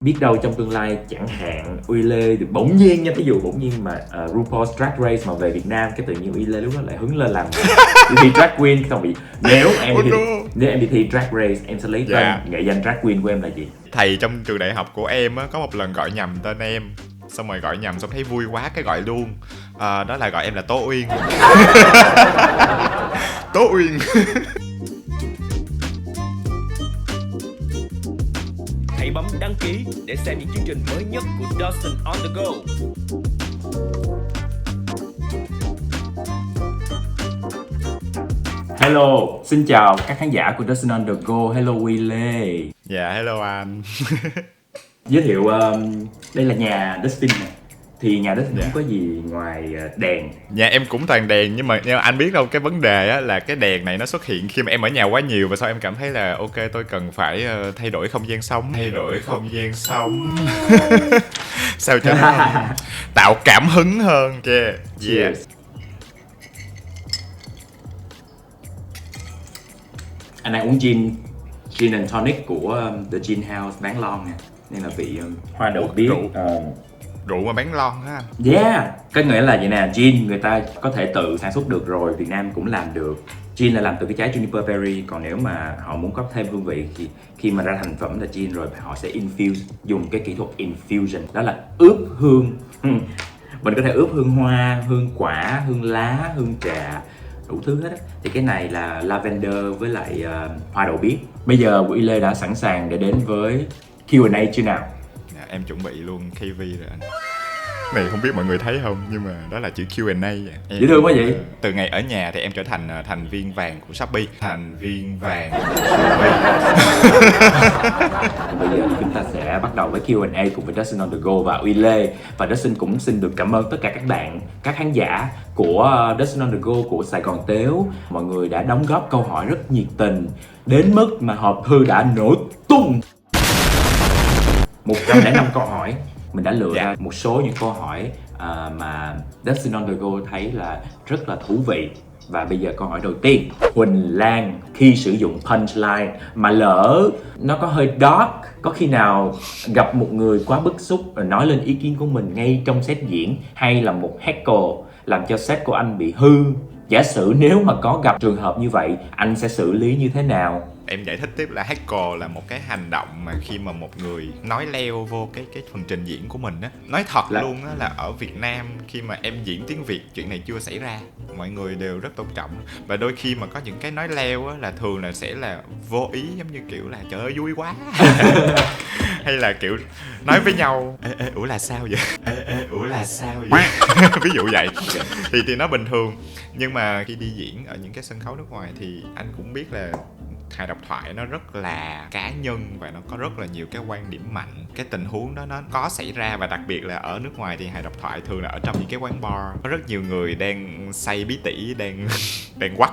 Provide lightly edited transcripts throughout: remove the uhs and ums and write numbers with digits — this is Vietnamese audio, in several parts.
Biết đâu trong tương lai chẳng hạn Uy Lê được bỗng nhiên nha, ví dụ bỗng nhiên mà RuPaul's Drag Race mà về Việt Nam, cái tự nhiên Uy Lê lúc đó lại hứng lên làm đi thi drag queen, xong bị nếu em đi thi drag race em sẽ lấy tên nghệ danh drag queen của em là gì? Thầy trong trường đại học của em á, có một lần gọi nhầm tên em, xong rồi gọi nhầm xong thấy vui quá cái gọi luôn. Đó là gọi em là Tố Uyên. Tố Uyên. Hãy bấm đăng ký để xem những chương trình mới nhất của Dawson on the go. Hello, xin chào các khán giả của Dawson on the go. Hello Uy Lê. Dạ, hello anh. Giới thiệu đây là nhà Dustin này. Thì nhà Dustin không có gì ngoài đèn. Nhà em cũng toàn đèn, nhưng mà anh biết đâu, cái vấn đề á là cái đèn này nó xuất hiện khi mà em ở nhà quá nhiều, và sau em cảm thấy là ok, tôi cần phải thay đổi không gian sống. Sao cho nó tạo cảm hứng hơn kia. Yeah. Anh đang uống gin and tonic của The Gin House bán lon nè, nên là vị hoa đậu biếc. Rượu mà bán lon á anh. Yeah, có nghĩa là vậy nè, gin người ta có thể tự sản xuất được rồi, Việt Nam cũng làm được. Gin là làm từ cái trái juniper berry, còn nếu mà họ muốn có thêm hương vị thì khi mà ra thành phẩm là gin rồi, họ sẽ infuse, dùng cái kỹ thuật infusion, đó là ướp hương. Mình có thể ướp hương hoa, hương quả, hương lá, hương trà, đủ thứ hết á. Thì cái này là lavender với lại hoa đậu biếc. Bây giờ Uy Lê đã sẵn sàng để đến với Q&A chưa nào? Em chuẩn bị luôn KV rồi anh. Này không biết mọi người thấy không, nhưng mà đó là chữ Q&A vậy. Dễ thương quá vậy. Từ ngày ở nhà thì em trở thành thành viên vàng của Shopee. Thành viên vàng. Bây giờ chúng ta sẽ bắt đầu với Q&A cùng với Dustin on the go và Uy Lê. Và Dustin cũng xin được cảm ơn tất cả các bạn, các khán giả của Dustin on the go của Sài Gòn Tếu. Mọi người đã đóng góp câu hỏi rất nhiệt tình, đến mức mà hộp thư đã nổ tung 105 câu hỏi. Mình đã lựa ra một số những câu hỏi mà Dustin on the go thấy là rất là thú vị. Và bây giờ câu hỏi đầu tiên, Huỳnh Lan, khi sử dụng punchline mà lỡ nó có hơi dark, có khi nào gặp một người quá bức xúc rồi nói lên ý kiến của mình ngay trong set diễn, hay là một heckle làm cho set của anh bị hư? Giả sử nếu mà có gặp trường hợp như vậy, anh sẽ xử lý như thế nào? Em giải thích tiếp là heckle là một cái hành động mà khi mà một người nói leo vô cái phần trình diễn của mình á. Nói thật luôn á là ở Việt Nam khi mà em diễn tiếng Việt, chuyện này chưa xảy ra. Mọi người đều rất tôn trọng. Và đôi khi mà có những cái nói leo á là thường là sẽ là vô ý, giống như kiểu là trời ơi vui quá. Hay là kiểu nói với nhau ê, ủa là sao vậy? Ủa là sao vậy? Ví dụ vậy. Thì nó bình thường. Nhưng mà khi đi diễn ở những cái sân khấu nước ngoài thì anh cũng biết là hài độc thoại nó rất là cá nhân và nó có rất là nhiều cái quan điểm mạnh. Cái tình huống đó nó có xảy ra, và đặc biệt là ở nước ngoài thì hài độc thoại thường là ở trong những cái quán bar, có rất nhiều người đang say bí tỉ, đang quắt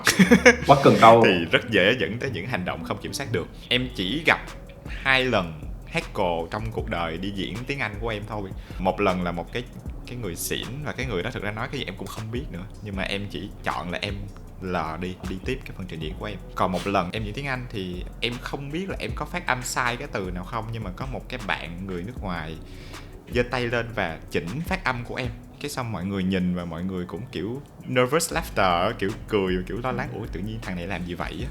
cần câu thì rất dễ dẫn tới những hành động không kiểm soát được. Em chỉ gặp 2 lần heckle trong cuộc đời đi diễn tiếng Anh của em thôi. Một lần là một cái người xỉn, và cái người đó thực ra nói cái gì em cũng không biết nữa, nhưng mà em chỉ chọn là em lờ đi tiếp cái phần trình diễn của em. Còn một lần em diễn tiếng Anh thì em không biết là em có phát âm sai cái từ nào không, nhưng mà có một cái bạn người nước ngoài giơ tay lên và chỉnh phát âm của em. Cái xong mọi người nhìn và mọi người cũng kiểu nervous laughter, kiểu cười và kiểu lo lắng, ủa tự nhiên thằng này làm gì vậy á.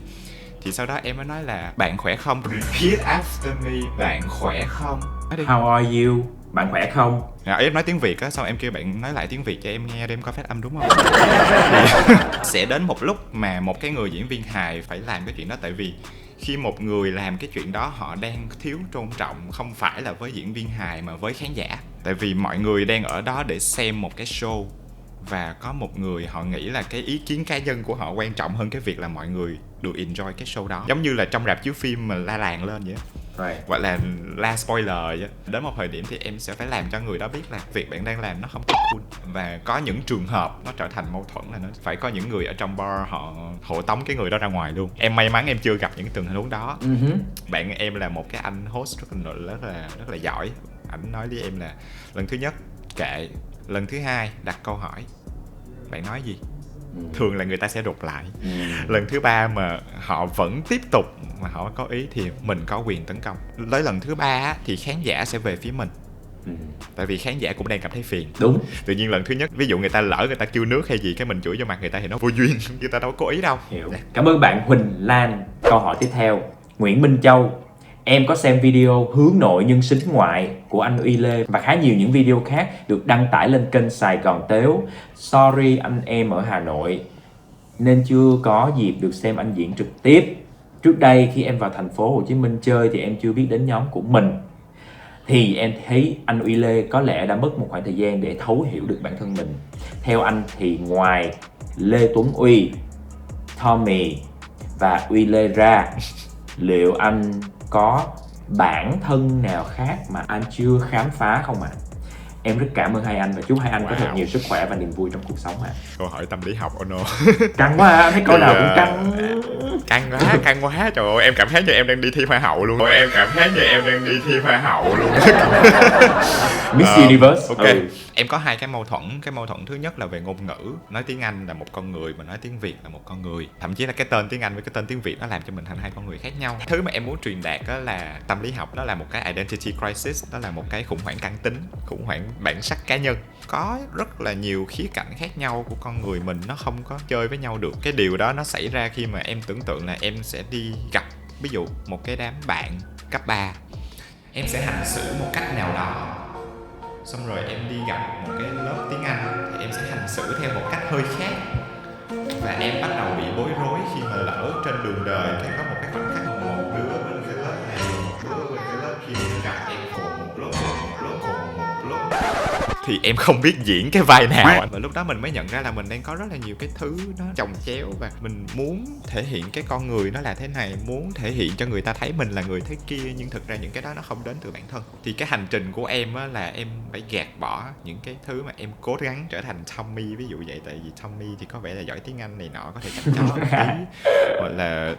Thì sau đó em mới nói là bạn khỏe không? Repeat after me, bạn khỏe không? How are you? Bạn khỏe không? Em nói tiếng Việt á, xong em kêu bạn nói lại tiếng Việt cho em nghe để em có phát âm đúng không? Sẽ đến một lúc mà một cái người diễn viên hài phải làm cái chuyện đó, tại vì khi một người làm cái chuyện đó họ đang thiếu tôn trọng, không phải là với diễn viên hài mà với khán giả. Tại vì mọi người đang ở đó để xem một cái show, và có một người họ nghĩ là cái ý kiến cá nhân của họ quan trọng hơn cái việc là mọi người được enjoy cái show đó. Giống như là trong rạp chiếu phim mà la làng lên vậy. Gọi là la spoiler vậy. Đến một thời điểm thì em sẽ phải làm cho người đó biết là việc bạn đang làm nó không có cool. Và có những trường hợp nó trở thành mâu thuẫn là nó phải có những người ở trong bar họ hộ tống cái người đó ra ngoài luôn. Em may mắn em chưa gặp những tình huống đó. Bạn em là một cái anh host rất là giỏi. Ảnh nói với em là lần thứ nhất kệ, lần thứ hai đặt câu hỏi bạn nói gì, thường là người ta sẽ rụt lại. Lần thứ 3 mà họ vẫn tiếp tục mà họ có ý thì mình có quyền tấn công. Tới lần thứ 3 á, thì khán giả sẽ về phía mình. Tại vì khán giả cũng đang cảm thấy phiền. Đúng. Tự nhiên lần thứ nhất, ví dụ người ta lỡ người ta kêu nước hay gì, cái mình chửi vô mặt người ta thì nó vô duyên, người ta đâu có cố ý đâu. Hiểu. Cảm ơn bạn Huỳnh Lan. Câu hỏi tiếp theo, Nguyễn Minh Châu. Em có xem video hướng nội nhưng xính ngoại của anh Uy Lê và khá nhiều những video khác được đăng tải lên kênh Sài Gòn Tếu. Sorry anh em ở Hà Nội nên chưa có dịp được xem anh diễn trực tiếp. Trước đây khi em vào thành phố Hồ Chí Minh chơi thì em chưa biết đến nhóm của mình. Thì em thấy anh Uy Lê có lẽ đã mất một khoảng thời gian để thấu hiểu được bản thân mình. Theo anh thì ngoài Lê Tuấn Uy, Tommy và Uy Lê ra, liệu anh có bản thân nào khác mà anh chưa khám phá không ạ? Em rất cảm ơn hai anh và chúc hai anh có thật nhiều sức khỏe và niềm vui trong cuộc sống ạ. Câu hỏi tâm lý học no. Căng quá ha, thấy câu nào cũng căng. Căng quá, trời ơi, em cảm thấy như em đang đi thi hoa hậu luôn. Miss Universe. Ok. Em có hai cái mâu thuẫn thứ nhất là về ngôn ngữ. Nói tiếng Anh là một con người, mà nói tiếng Việt là một con người. Thậm chí là cái tên tiếng Anh với cái tên tiếng Việt nó làm cho mình thành hai con người khác nhau. Thứ mà em muốn truyền đạt đó là tâm lý học, đó là một cái identity crisis, đó là một cái khủng hoảng căn tính, khủng hoảng bản sắc cá nhân. Có rất là nhiều khía cạnh khác nhau của con người mình, nó không có chơi với nhau được. Cái điều đó nó xảy ra khi mà em tưởng tượng là em sẽ đi gặp, ví dụ một cái đám bạn cấp 3, em sẽ hành xử một cách nào đó, xong rồi em đi gặp một cái lớp tiếng Anh thì em sẽ hành xử theo một cách hơi khác, và em bắt đầu bị bối rối khi mà lỡ trên đường đời cái có một cái khoảnh khắc một đứa bên cái lớp này, một đứa bên cái lớp kia gặp em cùng một lúc thì em không biết diễn cái vai nào. Và lúc đó mình mới nhận ra là mình đang có rất là nhiều cái thứ nó chồng chéo, và mình muốn thể hiện cái con người nó là thế này, muốn thể hiện cho người ta thấy mình là người thế kia, nhưng thực ra những cái đó nó không đến từ bản thân. Thì cái hành trình của em á là em phải gạt bỏ những cái thứ mà em cố gắng trở thành Tommy, ví dụ vậy. Tại vì Tommy thì có vẻ là giỏi tiếng Anh này nọ, có thể chăm chó một tí, hoặc là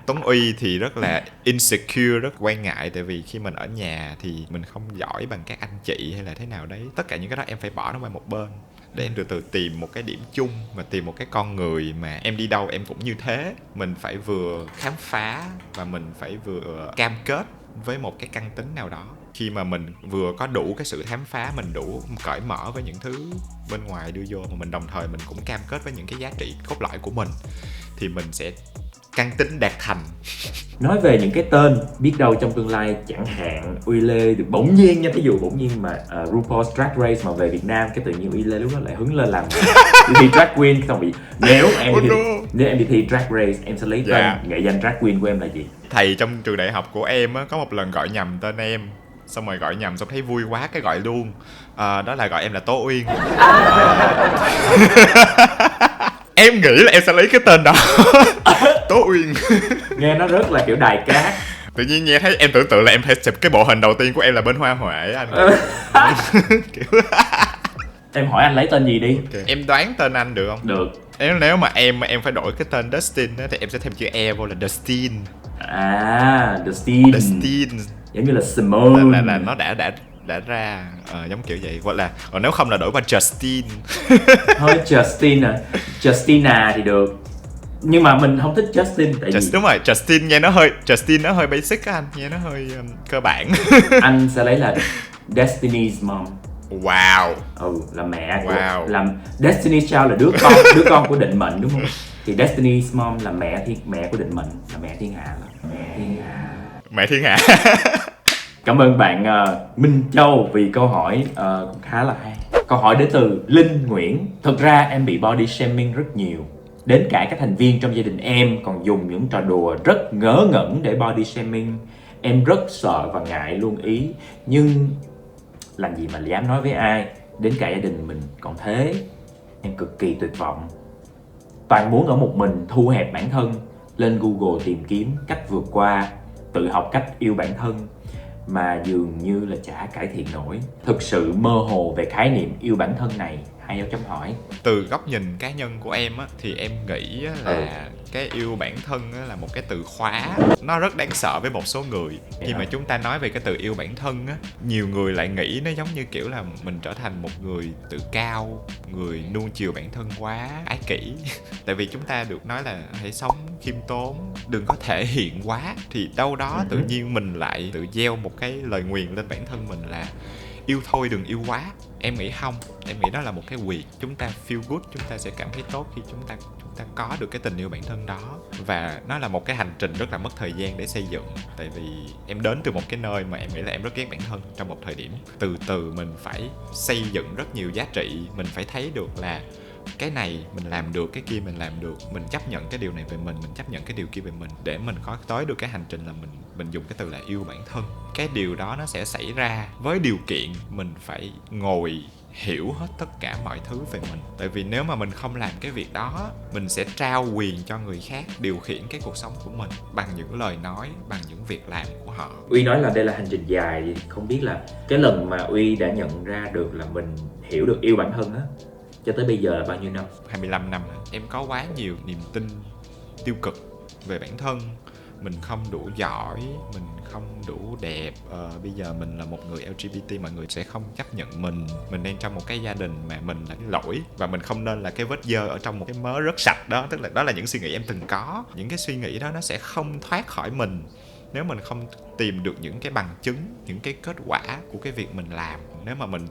Tuấn Uy thì rất là insecure, rất quan ngại, tại vì khi mình ở nhà thì mình không giỏi bằng các anh chị hay là thế nào đấy. Tất cả những cái đó em phải bỏ nó qua một bên để em từ từ tìm một cái điểm chung và tìm một cái con người mà em đi đâu em cũng như thế. Mình phải vừa khám phá và mình phải vừa cam kết với một cái căn tính nào đó. Khi mà mình vừa có đủ cái sự khám phá, mình đủ cởi mở với những thứ bên ngoài đưa vô, mà mình đồng thời mình cũng cam kết với những cái giá trị cốt lõi của mình, thì mình sẽ căn tính đạt thành. Nói về những cái tên, biết đâu trong tương lai chẳng hạn Uy Lê được bỗng nhiên nha, ví dụ bỗng nhiên mà RuPaul's Drag Race mà về Việt Nam, cái tự nhiên Uy Lê lúc đó lại hứng lên làm đi thi drag queen, xong bị nếu em đi thi drag race em sẽ lấy tên nghệ danh drag queen của em là gì? Thầy trong trường đại học của em á, có một lần gọi nhầm tên em, xong rồi gọi nhầm, xong thấy vui quá cái gọi luôn. Đó là gọi em là Tố Uyên. Em nghĩ là em sẽ lấy cái tên đó. Tố Uyên. Nghe nó rất là kiểu đài cát. Tự nhiên nghe thấy em tưởng tượng là em phải chụp cái bộ hình đầu tiên của em là bên Hoa Huệ anh. Kiểu... Em hỏi anh lấy tên gì đi. Okay. Em đoán tên anh được không? Được. Nếu mà em phải đổi cái tên Dustin á, thì em sẽ thêm chữ E vô là Dustin. Dustin. Giống như là Simone. Là nó đã ra giống kiểu vậy, gọi là còn nếu không là đổi qua Justin. Thôi Justina thì được, nhưng mà mình không thích Justin tại vì đúng rồi, Justin nó hơi basic á anh, nghe nó hơi cơ bản. Anh sẽ lấy là Destiny's Mom. Wow. Là mẹ của làm Destiny's Child là đứa con của định mệnh đúng không? Thì Destiny's Mom là mẹ của định mệnh, là mẹ thiên hạ, mẹ thiên hạ. Cảm ơn bạn Minh Châu vì câu hỏi khá là hay. Câu hỏi đến từ Linh Nguyễn. Thật ra em bị body shaming rất nhiều. Đến cả các thành viên trong gia đình em còn dùng những trò đùa rất ngớ ngẩn để body shaming. Em rất sợ và ngại luôn ý. Nhưng làm gì mà dám nói với ai. Đến cả gia đình mình còn thế. Em cực kỳ tuyệt vọng. Toàn muốn ở một mình thu hẹp bản thân. Lên Google tìm kiếm cách vượt qua. Tự học cách yêu bản thân. Mà dường như là chả cải thiện nổi. Thực sự mơ hồ về khái niệm yêu bản thân này. 2 dấu chấm hỏi. Từ góc nhìn cá nhân của em á, thì em nghĩ là cái yêu bản thân á là một cái từ khóa, nó rất đáng sợ với một số người. Khi mà chúng ta nói về cái từ yêu bản thân á, nhiều người lại nghĩ nó giống như kiểu là mình trở thành một người tự cao, người nuông chiều bản thân quá, ái kỷ. Tại vì chúng ta được nói là hãy sống khiêm tốn, đừng có thể hiện quá, thì đâu đó tự nhiên mình lại tự gieo một cái lời nguyền lên bản thân mình là yêu thôi đừng yêu quá. Em nghĩ không, em nghĩ đó là một cái quyền. Chúng ta feel good, chúng ta sẽ cảm thấy tốt khi chúng ta có được cái tình yêu bản thân đó. Và nó là một cái hành trình rất là mất thời gian để xây dựng. Tại vì em đến từ một cái nơi mà em nghĩ là em rất ghét bản thân trong một thời điểm. Từ từ mình phải xây dựng rất nhiều giá trị. Mình phải thấy được là cái này mình làm được, cái kia mình làm được, mình chấp nhận cái điều này về mình chấp nhận cái điều kia về mình, để mình có tới được cái hành trình là mình dùng cái từ là yêu bản thân. Cái điều đó nó sẽ xảy ra với điều kiện mình phải ngồi hiểu hết tất cả mọi thứ về mình. Tại vì nếu mà mình không làm cái việc đó, mình sẽ trao quyền cho người khác điều khiển cái cuộc sống của mình bằng những lời nói, bằng những việc làm của họ. Uy nói là đây là hành trình dài, thì không biết là cái lần mà Uy đã nhận ra được là mình hiểu được yêu bản thân á, cho tới bây giờ là bao nhiêu năm? 25 năm. Em có quá nhiều niềm tin tiêu cực về bản thân. Mình không đủ giỏi, mình không đủ đẹp, bây giờ mình là một người LGBT, mọi người sẽ không chấp nhận mình đang trong một cái gia đình mà mình là cái lỗi, và mình không nên là cái vết dơ ở trong một cái mớ rất sạch đó. Tức là đó là những suy nghĩ em từng có. Những cái suy nghĩ đó nó sẽ không thoát khỏi mình nếu mình không tìm được những cái bằng chứng, những cái kết quả của cái việc mình làm. Nếu mà mình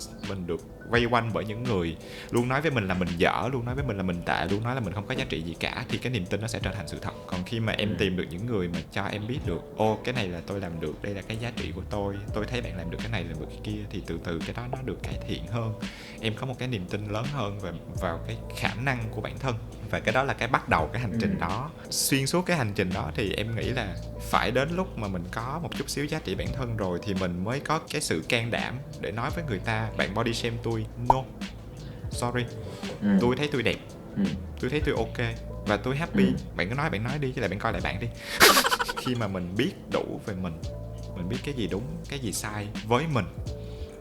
được vây quanh bởi những người luôn nói với mình là mình dở, luôn nói với mình là mình tệ, luôn nói là mình không có giá trị gì cả, thì cái niềm tin nó sẽ trở thành sự thật. Còn khi mà em tìm được những người mà cho em biết được, ô cái này là tôi làm được, đây là cái giá trị của tôi thấy bạn làm được cái này, làm được cái kia, thì từ từ cái đó nó được cải thiện hơn. Em có một cái niềm tin lớn hơn vào cái khả năng của bản thân, và cái đó là cái bắt đầu cái hành trình đó. Xuyên suốt cái hành trình đó thì em nghĩ là phải đến lúc mà mình có một chút xíu giá trị bản thân rồi thì mình mới có cái sự can đảm để nói với người ta, bạn body shame tôi, no, sorry, tôi thấy tôi đẹp, tôi thấy tôi ok và tôi happy. Bạn cứ nói, bạn nói đi, chứ lại bạn coi lại bạn đi. Khi mà mình biết đủ về mình biết cái gì đúng, cái gì sai với mình,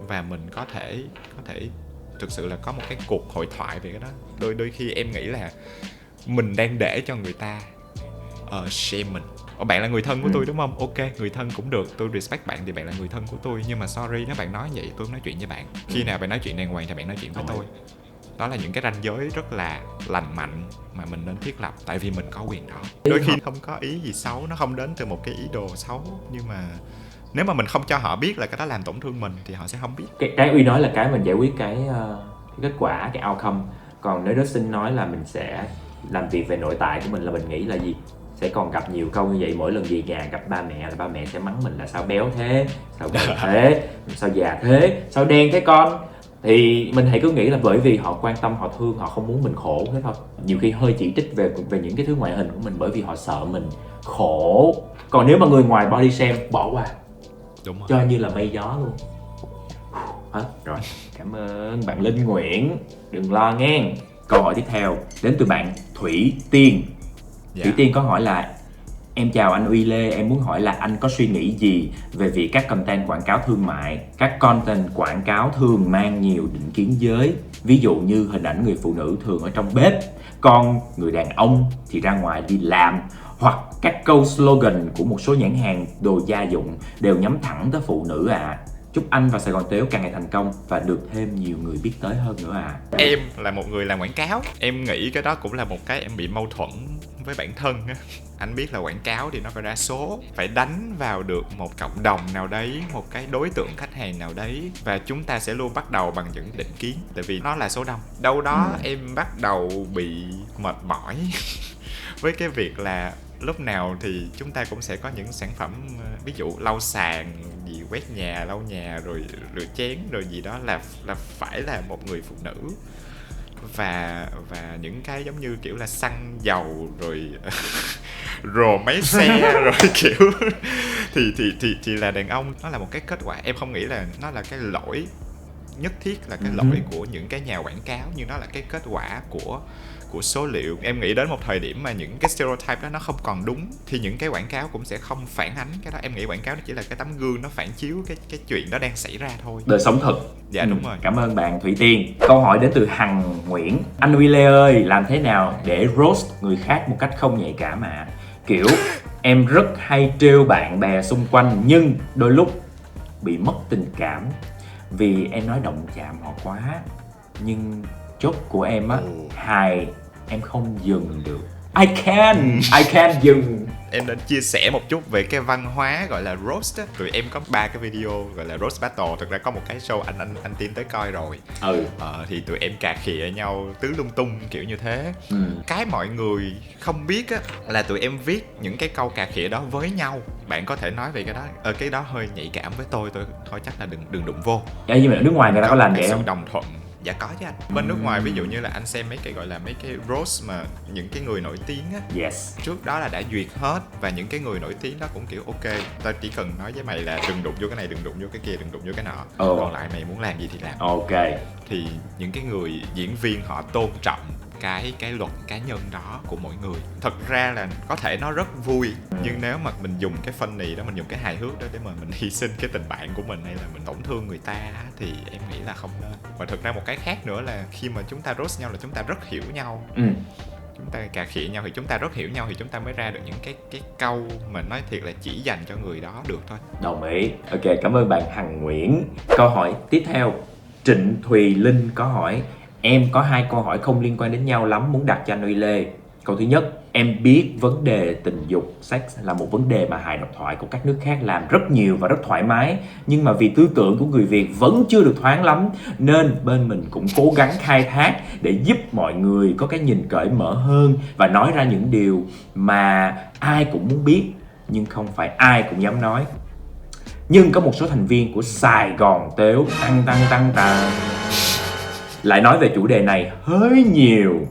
và mình có thể thực sự là có một cái cuộc hội thoại về cái đó. Đôi khi em nghĩ là mình đang để cho người ta shame mình. Bạn là người thân của tôi đúng không? Ok, người thân cũng được, tôi respect bạn thì bạn là người thân của tôi. Nhưng mà sorry, nếu bạn nói vậy tôi không nói chuyện với bạn. Khi nào bạn nói chuyện đàng hoàng thì bạn nói chuyện với tôi. Đó là những cái ranh giới rất là lành mạnh mà mình nên thiết lập, tại vì mình có quyền đó. Đôi khi không có ý gì xấu, nó không đến từ một cái ý đồ xấu, nhưng mà nếu mà mình không cho họ biết là cái đó làm tổn thương mình thì họ sẽ không biết. Cái Uy nói là cái mình giải quyết cái kết quả, cái outcome. Còn nếu Dustin nói là mình sẽ làm việc về nội tại của mình, là mình nghĩ là gì? Sẽ còn gặp nhiều câu như vậy. Mỗi lần về nhà gặp ba mẹ là ba mẹ sẽ mắng mình là sao béo thế, sao gầy thế, sao già thế, sao đen thế con. Thì mình hãy cứ nghĩ là bởi vì họ quan tâm, họ thương, họ không muốn mình khổ thế thôi. Nhiều khi hơi chỉ trích về những cái thứ ngoại hình của mình bởi vì họ sợ mình khổ. Còn nếu mà người ngoài body shame, bỏ qua, Đúng rồi. cho như là mây gió luôn. Hết rồi. Cảm ơn bạn Linh Nguyễn. Đừng lo nghe. Câu hỏi tiếp theo đến từ bạn Thủy Tiên. Thủy Tiên có hỏi là: em chào anh Uy Lê, em muốn hỏi là anh có suy nghĩ gì về việc các content quảng cáo thương mại, các content quảng cáo thường mang nhiều định kiến giới, ví dụ như hình ảnh người phụ nữ thường ở trong bếp, còn người đàn ông thì ra ngoài đi làm, hoặc các câu slogan của một số nhãn hàng đồ gia dụng đều nhắm thẳng tới phụ nữ ạ. Chúc anh và Sài Gòn Tếu càng ngày thành công và được thêm nhiều người biết tới hơn nữa ạ. Em là một người làm quảng cáo, em nghĩ cái đó cũng là một cái em bị mâu thuẫn với bản thân á. Anh biết là quảng cáo thì nó phải ra số, phải đánh vào được một cộng đồng nào đấy, một cái đối tượng khách hàng nào đấy, và chúng ta sẽ luôn bắt đầu bằng những định kiến, tại vì nó là số đông. Đâu đó em bắt đầu bị mệt mỏi với cái việc là lúc nào thì chúng ta cũng sẽ có những sản phẩm, ví dụ lau sàn, gì quét nhà, lau nhà, rồi rửa chén, rồi gì đó là phải là một người phụ nữ. Và những cái giống như kiểu là xăng dầu rồi rồ máy xe rồi kiểu thì là đàn ông. Nó là một cái kết quả. Em không nghĩ là nó là cái lỗi nhất thiết là cái lỗi của những cái nhà quảng cáo, nhưng đó là cái kết quả của số liệu. Em nghĩ đến một thời điểm mà những cái stereotype đó nó không còn đúng thì những cái quảng cáo cũng sẽ không phản ánh cái đó. Em nghĩ quảng cáo nó chỉ là cái tấm gương, nó phản chiếu cái chuyện đó đang xảy ra thôi. Đời sống thật. Dạ đúng rồi. Cảm ơn bạn Thủy Tiên. Câu hỏi đến từ Hằng Nguyễn. Anh Wille ơi, làm thế nào để roast người khác một cách không nhạy cảm ạ? Kiểu em rất hay trêu bạn bè xung quanh nhưng đôi lúc bị mất tình cảm vì em nói động chạm họ quá. Nhưng chốt của em á, hài em không dừng được. I can dừng. Em nên chia sẻ một chút về cái văn hóa gọi là roast á. Tụi em có 3 cái video gọi là roast battle. Thực ra có một cái show anh Tiên tới coi rồi. Thì tụi em cà khịa nhau tứ lung tung kiểu như thế. Cái mọi người không biết á là tụi em viết những cái câu cà khịa đó với nhau. Bạn có thể nói về cái đó. Cái đó hơi nhạy cảm với tôi thôi chắc là đừng đụng vô. Nhưng mà ở nước ngoài người ta có làm vậy không? Đồng thuận. Dạ có chứ anh. Bên nước ngoài ví dụ như là anh xem mấy cái gọi là mấy cái roast mà những cái người nổi tiếng á, trước đó là đã duyệt hết, và những cái người nổi tiếng đó cũng kiểu ok, tao chỉ cần nói với mày là đừng đụng vô cái này, đừng đụng vô cái kia, đừng đụng vô cái nọ, còn lại mày muốn làm gì thì làm. Thì những cái người diễn viên họ tôn trọng cái luật cá nhân đó của mỗi người. Thật ra là có thể nó rất vui, nhưng nếu mà mình dùng cái funny đó, mình dùng cái hài hước đó để mà mình hy sinh cái tình bạn của mình hay là mình tổn thương người ta thì em nghĩ là không nên. Và thực ra một cái khác nữa là khi mà chúng ta roast nhau là chúng ta rất hiểu nhau. Chúng ta cà khịa nhau thì chúng ta rất hiểu nhau, thì chúng ta mới ra được những cái câu mà nói thiệt là chỉ dành cho người đó được thôi. Đồng ý. Ok, cảm ơn bạn Hằng Nguyễn. Câu hỏi tiếp theo, Trịnh Thùy Linh có hỏi: em có 2 câu hỏi không liên quan đến nhau lắm muốn đặt cho anh Uy Lê. Câu thứ nhất, em biết vấn đề tình dục, sex là một vấn đề mà hài độc thoại của các nước khác làm rất nhiều và rất thoải mái, nhưng mà vì tư tưởng của người Việt vẫn chưa được thoáng lắm, nên bên mình cũng cố gắng khai thác để giúp mọi người có cái nhìn cởi mở hơn và nói ra những điều mà ai cũng muốn biết nhưng không phải ai cũng dám nói. Nhưng có một số thành viên của Sài Gòn Tếu tăng lại nói về chủ đề này hơi nhiều.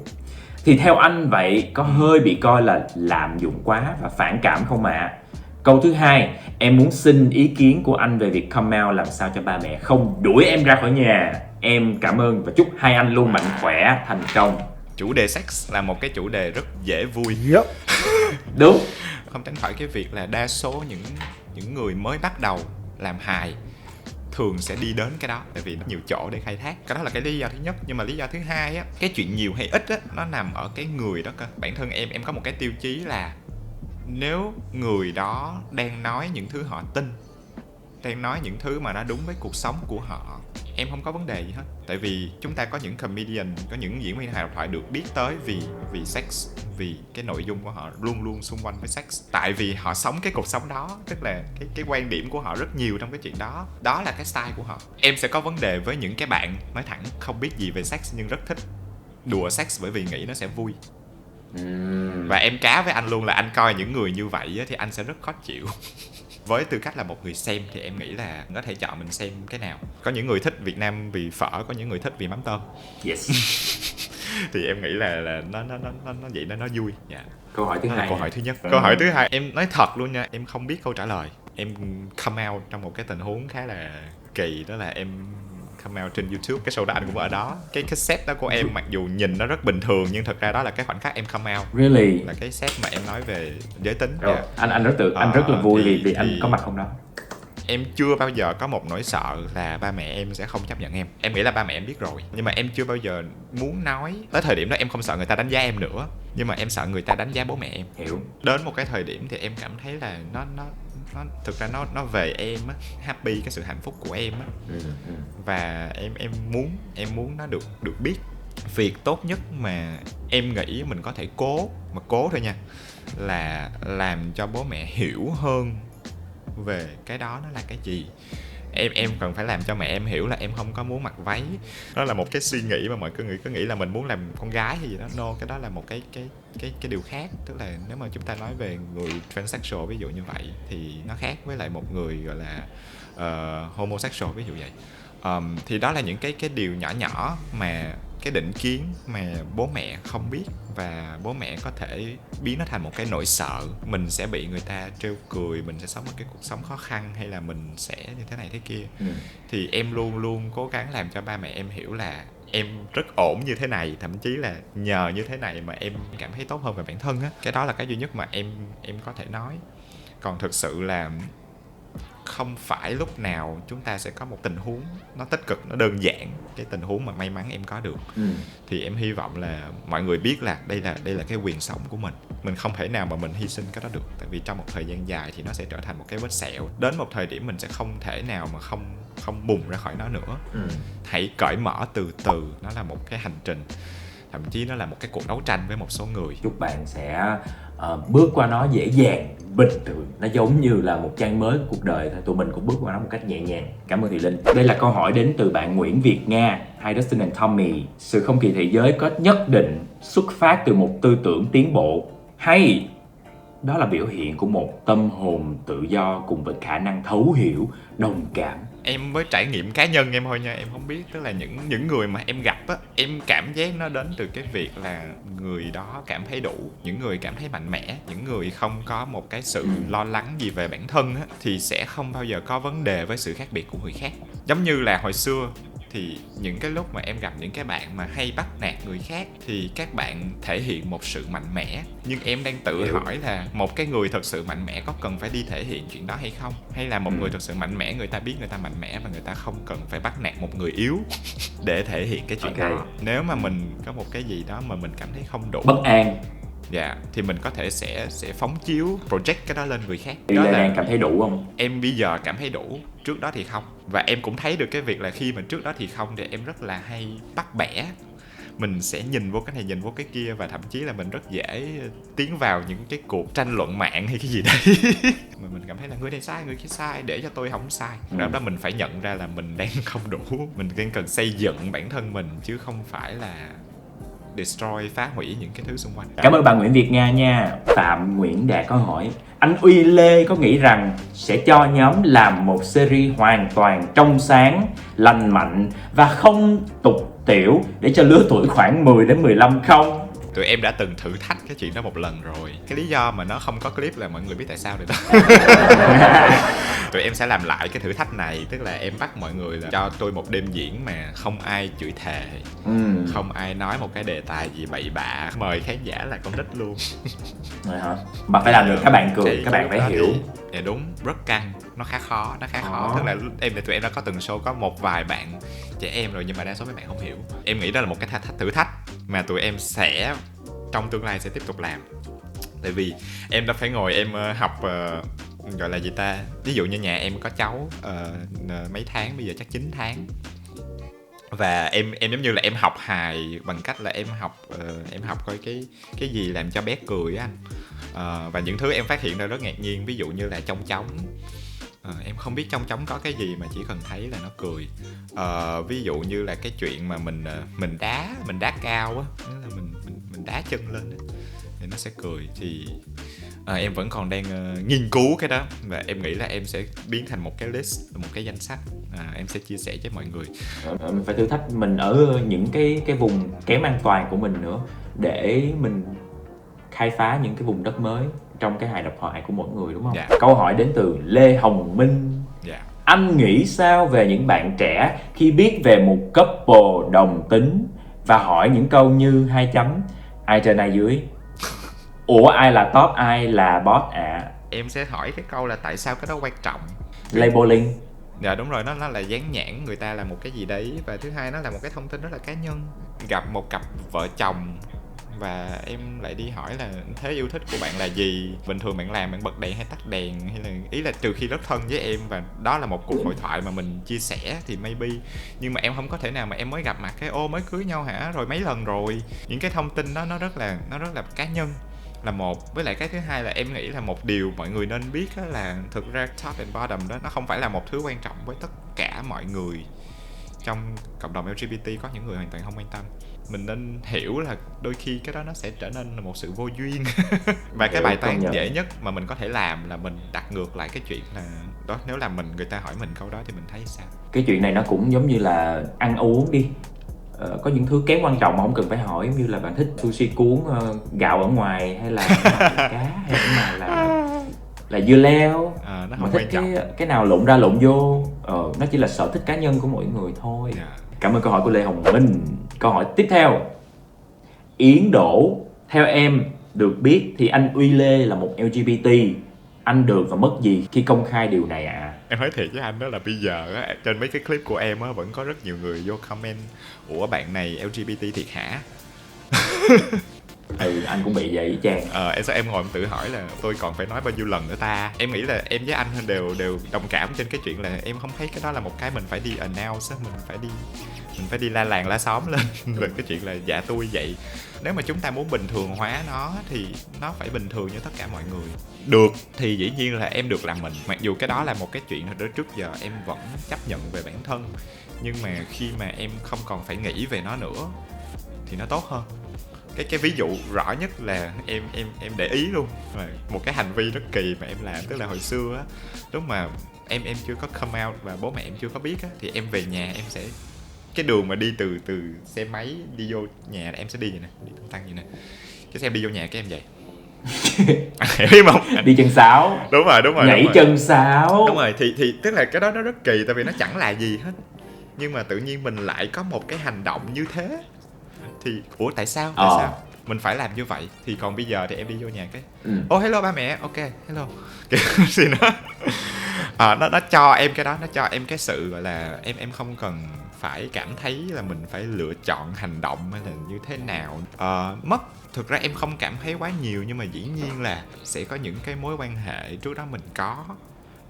Thì theo anh vậy có hơi bị coi là lạm dụng quá và phản cảm không ạ? Câu thứ hai, em muốn xin ý kiến của anh về việc come out làm sao cho ba mẹ không đuổi em ra khỏi nhà. Em cảm ơn và chúc hai anh luôn mạnh khỏe, thành công. Chủ đề sex là một cái chủ đề rất dễ vui. Đúng. Không tránh khỏi cái việc là đa số những người mới bắt đầu làm hài thường sẽ đi đến cái đó, tại vì nó nhiều chỗ để khai thác. Cái đó là cái lý do thứ nhất. Nhưng mà lý do thứ hai á, cái chuyện nhiều hay ít á, nó nằm ở cái người đó cơ. Bản thân em có một cái tiêu chí là nếu người đó đang nói những thứ họ tin, đang nói những thứ mà nó đúng với cuộc sống của họ, em không có vấn đề gì hết. Tại vì chúng ta có những comedian, có những diễn viên hài độc thoại được biết tới vì sex, vì cái nội dung của họ luôn luôn xung quanh với sex. Tại vì họ sống cái cuộc sống đó, tức là cái quan điểm của họ rất nhiều trong cái chuyện đó. Đó là cái style của họ. Em sẽ có vấn đề với những cái bạn nói thẳng không biết gì về sex nhưng rất thích đùa sex bởi vì nghĩ nó sẽ vui. Và em cá với anh luôn là anh coi những người như vậy thì anh sẽ rất khó chịu. Với tư cách là một người xem thì em nghĩ là có thể chọn mình xem cái nào. Có những người thích Việt Nam vì phở, có những người thích vì mắm tôm. Thì em nghĩ là nó vậy nó vui. Câu hỏi thứ hai. Câu hỏi thứ nhất. Câu hỏi thứ hai, em nói thật luôn nha, em không biết câu trả lời. Em come out trong một cái tình huống khá là kỳ, đó là em come out trên YouTube. Cái show đó anh cũng ở đó. Cái set đó của em mặc dù nhìn nó rất bình thường nhưng thật ra đó là cái khoảnh khắc em come out. Really? Là cái set mà em nói về giới tính. Anh rất là vui vì anh có mặt không đó. Em chưa bao giờ có một nỗi sợ là ba mẹ em sẽ không chấp nhận em. Em nghĩ là ba mẹ em biết rồi, nhưng mà em chưa bao giờ muốn nói. Tới thời điểm đó em không sợ người ta đánh giá em nữa, nhưng mà em sợ người ta đánh giá bố mẹ em. Hiểu. Đến một cái thời điểm thì em cảm thấy là nó thực ra nó về em á, happy, cái sự hạnh phúc của em á. Và em muốn nó được biết. Việc tốt nhất mà em nghĩ mình có thể cố thôi nha, là làm cho bố mẹ hiểu hơn về cái đó nó là cái gì. Em cần phải làm cho mẹ em hiểu là em không có muốn mặc váy. Đó là một cái suy nghĩ mà mọi người cứ nghĩ là mình muốn làm con gái hay gì đó. No, cái đó là một cái điều khác. Tức là nếu mà chúng ta nói về người transsexual ví dụ như vậy thì nó khác với lại một người gọi là homosexual ví dụ vậy. Thì đó là những cái điều nhỏ nhỏ mà cái định kiến mà bố mẹ không biết, và bố mẹ có thể biến nó thành một cái nỗi sợ. Mình sẽ bị người ta trêu cười, mình sẽ sống một cái cuộc sống khó khăn, hay là mình sẽ như thế này thế kia. Thì em luôn luôn cố gắng làm cho ba mẹ em hiểu là em rất ổn như thế này, thậm chí là nhờ như thế này mà em cảm thấy tốt hơn về bản thân á. Cái đó là cái duy nhất mà em có thể nói. Còn thực sự là không phải lúc nào chúng ta sẽ có một tình huống nó tích cực, nó đơn giản. Cái tình huống mà may mắn em có được thì em hy vọng là mọi người biết là đây là cái quyền sống của mình không thể nào mà mình hy sinh cái đó được. Tại vì trong một thời gian dài thì nó sẽ trở thành một cái vết sẹo, đến một thời điểm mình sẽ không thể nào mà không bùng ra khỏi nó nữa. Hãy cởi mở từ từ, nó là một cái hành trình, thậm chí nó là một cái cuộc đấu tranh với một số người. Chúc bạn sẽ bước qua nó dễ dàng, bình thường. Nó giống như là một trang mới của cuộc đời thôi. Tụi mình cũng bước qua nó một cách nhẹ nhàng. Cảm ơn Thùy Linh. Đây là câu hỏi đến từ bạn Nguyễn Việt Nga. Hi Dustin and Tommy. Sự không kỳ thị giới có nhất định xuất phát từ một tư tưởng tiến bộ, hay đó là biểu hiện của một tâm hồn tự do cùng với khả năng thấu hiểu, đồng cảm? Em với trải nghiệm cá nhân em thôi nha, em không biết. Tức là những người mà em gặp á, em cảm giác nó đến từ cái việc là người đó cảm thấy đủ. Những người cảm thấy mạnh mẽ, những người không có một cái sự lo lắng gì về bản thân á, thì sẽ không bao giờ có vấn đề với sự khác biệt của người khác. Giống như là hồi xưa thì những cái lúc mà em gặp những cái bạn mà hay bắt nạt người khác thì các bạn thể hiện một sự mạnh mẽ. Nhưng em đang tự hỏi là một cái người thật sự mạnh mẽ có cần phải đi thể hiện chuyện đó hay không? Hay là một người thật sự mạnh mẽ, người ta biết người ta mạnh mẽ và người ta không cần phải bắt nạt một người yếu để thể hiện cái chuyện đó. Nếu mà mình có một cái gì đó mà mình cảm thấy không đủ, bất an, thì mình có thể sẽ phóng chiếu, project cái đó lên người khác. Đó là đang cảm thấy đủ không? Em bây giờ cảm thấy đủ, trước đó thì không. Và em cũng thấy được cái việc là khi mà trước đó thì không thì em rất là hay bắt bẻ. Mình sẽ nhìn vô cái này, nhìn vô cái kia, và thậm chí là mình rất dễ tiến vào những cái cuộc tranh luận mạng hay cái gì đấy mà mình cảm thấy là người này sai, người kia sai, để cho tôi không sai. Đó mình phải nhận ra là mình đang không đủ. Mình đang cần xây dựng bản thân mình, chứ không phải là destroy, phá hủy những cái thứ xung quanh. Cảm ơn bạn Nguyễn Việt Nga nha. Phạm Nguyễn Đạt có hỏi: anh Uy Lê có nghĩ rằng sẽ cho nhóm làm một series hoàn toàn trong sáng, lành mạnh và không tục tiểu để cho lứa tuổi khoảng 10 đến 15 không? Tụi em đã từng thử thách cái chuyện đó một lần rồi. Cái lý do mà nó không có clip là mọi người biết tại sao rồi đó. Tụi em sẽ làm lại cái thử thách này. Tức là em bắt mọi người là cho tôi một đêm diễn mà không ai chửi thề, không ai nói một cái đề tài gì bậy bạ, mời khán giả là con nít luôn. Rồi hả? Mà phải làm được các bạn cười, các bạn phải hiểu. Dạ đúng, rất căng. Nó khá khó. Tức là tụi em đã có từng show có một vài bạn trẻ em rồi, nhưng mà đa số mấy bạn không hiểu. Em nghĩ đó là một cái thử thách mà tụi em sẽ trong tương lai sẽ tiếp tục làm. Tại vì em đã phải ngồi em học gọi là gì ta, ví dụ như nhà em có cháu mấy tháng, bây giờ chắc 9 tháng. Và em giống như là em học hài bằng cách là em học coi cái gì làm cho bé cười á anh. Và những thứ em phát hiện ra rất ngạc nhiên, ví dụ như là trong trống. Em không biết trong trống có cái gì mà chỉ cần thấy là nó cười. Ví dụ như là cái chuyện mà mình đá cao á, là mình đá chân lên á, thì nó sẽ cười. Thì em vẫn còn đang nghiên cứu cái đó, và em nghĩ là em sẽ biến thành một cái list, một cái danh sách, em sẽ chia sẻ với mọi người. Mình phải thử thách mình ở những cái vùng kém an toàn của mình nữa, để mình khai phá những cái vùng đất mới trong cái hài độc thoại của mỗi người, đúng không? Câu hỏi đến từ Lê Hồng Minh. Anh nghĩ sao về những bạn trẻ khi biết về một couple đồng tính và hỏi những câu như 2 chấm, ai trên ai dưới? Ủa ai là top, ai là boss ạ? Em sẽ hỏi cái câu là tại sao cái đó quan trọng? Labeling. Dạ đúng rồi, nó là dán nhãn người ta là một cái gì đấy. Và thứ hai, nó là một cái thông tin rất là cá nhân. Gặp một cặp vợ chồng và em lại đi hỏi là thế yêu thích của bạn là gì, bình thường bạn làm, bạn bật đèn hay tắt đèn, hay là ý là trừ khi rất thân với em và đó là một cuộc hội thoại mà mình chia sẻ thì maybe. Nhưng mà em không có thể nào mà em mới gặp mặt cái mới cưới nhau hả, rồi mấy lần rồi. Những cái thông tin đó nó rất là cá nhân là một. Với lại cái thứ hai là em nghĩ là một điều mọi người nên biết là thực ra top and bottom đó nó không phải là một thứ quan trọng với tất cả mọi người. Trong cộng đồng LGBT có những người hoàn toàn không quan tâm. Mình nên hiểu là đôi khi cái đó nó sẽ trở nên là một sự vô duyên. Và cái bài toán dễ nhất mà mình có thể làm là mình đặt ngược lại cái chuyện là đó, nếu là người ta hỏi mình câu đó thì mình thấy sao. Cái chuyện này nó cũng giống như là ăn uống đi. có những thứ kém quan trọng mà không cần phải hỏi, như là bạn thích sushi cuốn gạo ở ngoài hay là cá hay cái nào là dưa leo, Nó mà không thích quan trọng. cái nào lộn ra lộn vô. Nó chỉ là sở thích cá nhân của mỗi người thôi. Cảm ơn câu hỏi của Lê Hồng Minh. Câu hỏi tiếp theo, Yến Đỗ, theo em được biết thì anh Uy Lê là một LGBT, anh được và mất gì khi công khai điều này ạ? Em nói thiệt với anh đó là bây giờ á, trên mấy cái clip của em á, vẫn có rất nhiều người vô comment ủa bạn này LGBT thiệt hả? Anh cũng bị vậy y chang. Em ngồi em tự hỏi là tôi còn phải nói bao nhiêu lần nữa ta. Em nghĩ là em với anh đều đồng cảm trên cái chuyện là em không thấy cái đó là một cái mình phải đi announce, mình phải đi la làng la xóm lên về cái chuyện là dạ tôi vậy. Nếu mà chúng ta muốn bình thường hóa nó thì nó phải bình thường như tất cả mọi người. Được thì dĩ nhiên là em được làm mình, mặc dù cái đó là một cái chuyện đó trước giờ em vẫn chấp nhận về bản thân, nhưng mà khi mà em không còn phải nghĩ về nó nữa thì nó tốt hơn. Cái ví dụ rõ nhất là em để ý luôn, một cái hành vi rất kỳ mà em làm, tức là hồi xưa á, lúc mà em chưa có come out và bố mẹ em chưa có biết á, thì em về nhà em sẽ, cái đường mà đi từ xe máy đi vô nhà em sẽ đi vậy nè, đi tăng vậy nè, cái xe em đi vô nhà cái em vậy. Hiểu không? Đi chân sáo. Đúng rồi nhảy chân sáo. Đúng rồi, thì tức là cái đó nó rất kỳ, tại vì nó chẳng là gì hết, nhưng mà tự nhiên mình lại có một cái hành động như thế. Thì ủa tại sao mình phải làm như vậy? Thì còn bây giờ thì em đi vô nhà cái hello ba mẹ, ok hello kiểu gì nữa. Nó cho em cái đó, nó cho em cái sự gọi là em không cần phải cảm thấy là mình phải lựa chọn hành động hay là như thế nào. Thực ra em không cảm thấy quá nhiều, nhưng mà dĩ nhiên là sẽ có những cái mối quan hệ trước đó mình có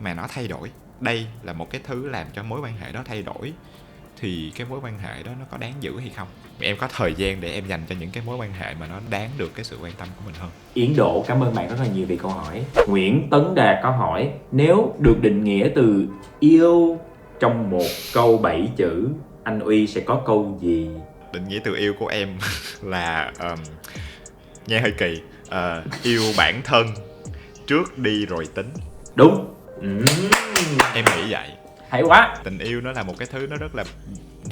mà nó thay đổi. Đây là một cái thứ làm cho mối quan hệ đó thay đổi, thì cái mối quan hệ đó nó có đáng giữ hay không? Em có thời gian để em dành cho những cái mối quan hệ mà nó đáng được cái sự quan tâm của mình hơn. Yến Độ, cảm ơn bạn rất là nhiều vì câu hỏi. Nguyễn Tấn Đạt có hỏi, nếu được định nghĩa từ yêu trong một câu 7 chữ, anh Uy sẽ có câu gì? Định nghĩa từ yêu của em là nghe hơi kỳ, yêu bản thân trước đi rồi tính. Đúng. Em nghĩ vậy. Hay quá. Tình yêu nó là một cái thứ nó rất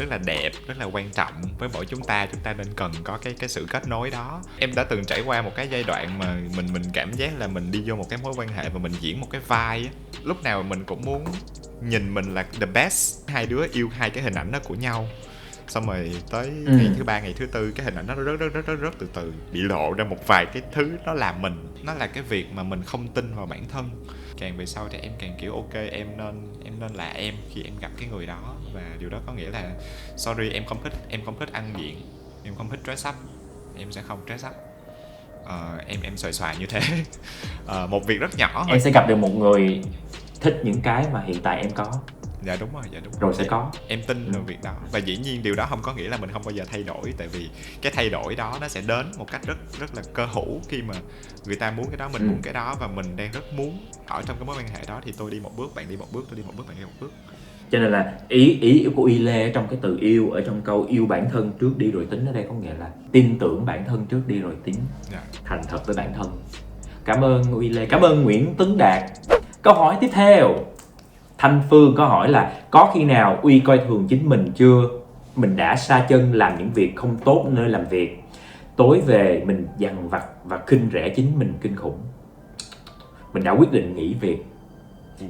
là đẹp, rất là quan trọng với mỗi chúng ta nên cần có cái sự kết nối đó. Em đã từng trải qua một cái giai đoạn mà mình cảm giác là mình đi vô một cái mối quan hệ và mình diễn một cái vai á. Lúc nào mình cũng muốn nhìn mình là the best, hai đứa yêu hai cái hình ảnh đó của nhau. Xong rồi tới ngày thứ ba, ngày thứ tư, cái hình ảnh nó rất từ từ bị lộ ra một vài cái thứ nó làm mình. Nó là cái việc mà mình không tin vào bản thân. Càng về sau thì em càng kiểu ok, em nên là em khi em gặp cái người đó. Và điều đó có nghĩa là sorry, em không thích ăn diện, em không thích dress up, em sẽ không dress up. Em xòe xòa như thế. Một việc rất nhỏ. Em sẽ gặp được một người thích những cái mà hiện tại em có. Dạ đúng rồi. Rồi sẽ có. Em tin vào việc đó. Và dĩ nhiên điều đó không có nghĩa là mình không bao giờ thay đổi. Tại vì cái thay đổi đó nó sẽ đến một cách rất là cơ hữu. Khi mà người ta muốn cái đó, mình muốn cái đó, và mình đang rất muốn ở trong cái mối quan hệ đó, thì tôi đi một bước, bạn đi một bước, tôi đi một bước, bạn đi một bước. Cho nên là ý của Uy Lê trong cái từ yêu, ở trong câu yêu bản thân trước đi rồi tính, ở đây có nghĩa là tin tưởng bản thân trước đi rồi tính. Thành thật với bản thân. Cảm ơn Uy Lê. Cảm ơn Nguyễn Tấn Đạt. Câu hỏi tiếp theo, Thanh Phương có hỏi là có khi nào Uy coi thường chính mình chưa? Mình đã sa chân làm những việc không tốt nơi làm việc, tối về mình dằn vặt và khinh rẻ chính mình kinh khủng. Mình đã quyết định nghỉ việc,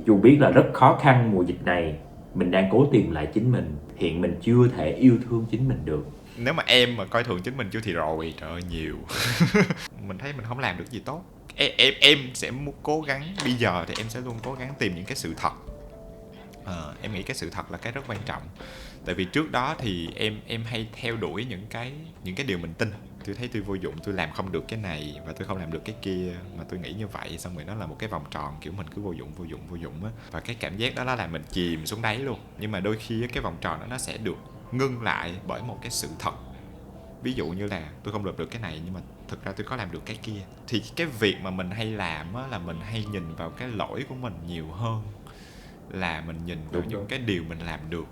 dù biết là rất khó khăn mùa dịch này. Mình đang cố tìm lại chính mình. Hiện mình chưa thể yêu thương chính mình được. Nếu mà em mà coi thường chính mình chưa thì rồi, trời ơi nhiều. Mình thấy mình không làm được gì tốt. Em sẽ muốn cố gắng, bây giờ thì em sẽ luôn cố gắng tìm những cái sự thật. Em nghĩ cái sự thật là cái rất quan trọng. Tại vì trước đó thì em hay theo đuổi những cái điều mình tin. Tôi thấy tôi vô dụng, tôi làm không được cái này và tôi không làm được cái kia, mà tôi nghĩ như vậy, xong rồi nó là một cái vòng tròn kiểu mình cứ vô dụng á. Và cái cảm giác đó nó làm mình chìm xuống đáy luôn. Nhưng mà đôi khi cái vòng tròn đó nó sẽ được ngưng lại bởi một cái sự thật. Ví dụ như là tôi không làm được cái này, nhưng mà thực ra tôi có làm được cái kia. Thì cái việc mà mình hay làm á, là mình hay nhìn vào cái lỗi của mình nhiều hơn là mình nhìn vào những cái điều mình làm được.